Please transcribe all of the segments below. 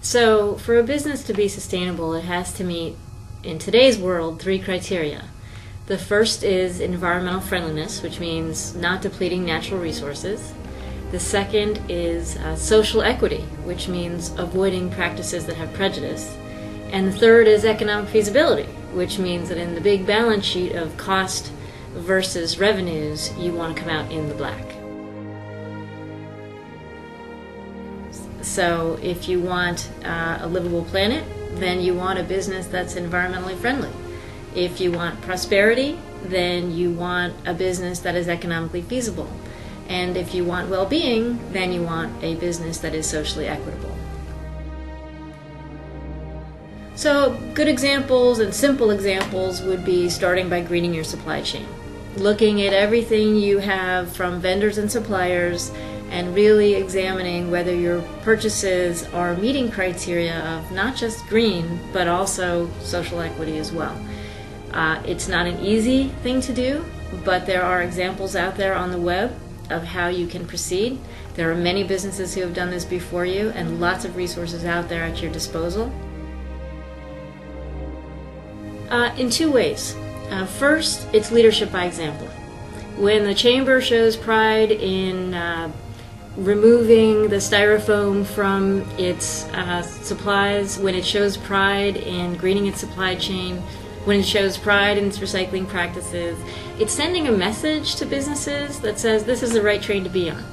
So for a business to be sustainable, it has to meet, in today's world, 3 criteria. The first is environmental friendliness, which means not depleting natural resources. The second is social equity, which means avoiding practices that have prejudice. And the third is economic feasibility, which means that in the big balance sheet of cost versus revenues, you want to come out in the black. So if you want a livable planet, then you want a business that's environmentally friendly. If you want prosperity, then you want a business that is economically feasible. And if you want well-being, then you want a business that is socially equitable. So good examples and simple examples would be starting by greening your supply chain. Looking at everything you have from vendors and suppliers and really examining whether your purchases are meeting criteria of not just green, but also social equity as well. It's not an easy thing to do, but there are examples out there on the web of how you can proceed. There are many businesses who have done this before you and lots of resources out there at your disposal. In 2 ways. First, it's leadership by example. When the Chamber shows pride in removing the styrofoam from its supplies, when it shows pride in greening its supply chain, when it shows pride in its recycling practices, it's sending a message to businesses that says this is the right train to be on.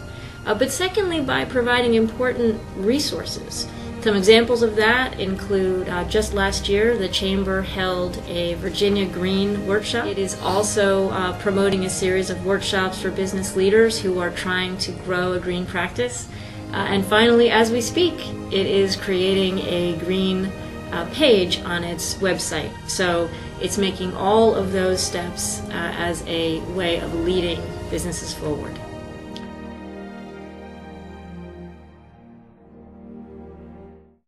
But secondly, by providing important resources. Some examples of that include just last year, the Chamber held a Virginia Green workshop. It is also promoting a series of workshops for business leaders who are trying to grow a green practice. And finally, as we speak, it is creating a green page on its website. So it's making all of those steps as a way of leading businesses forward.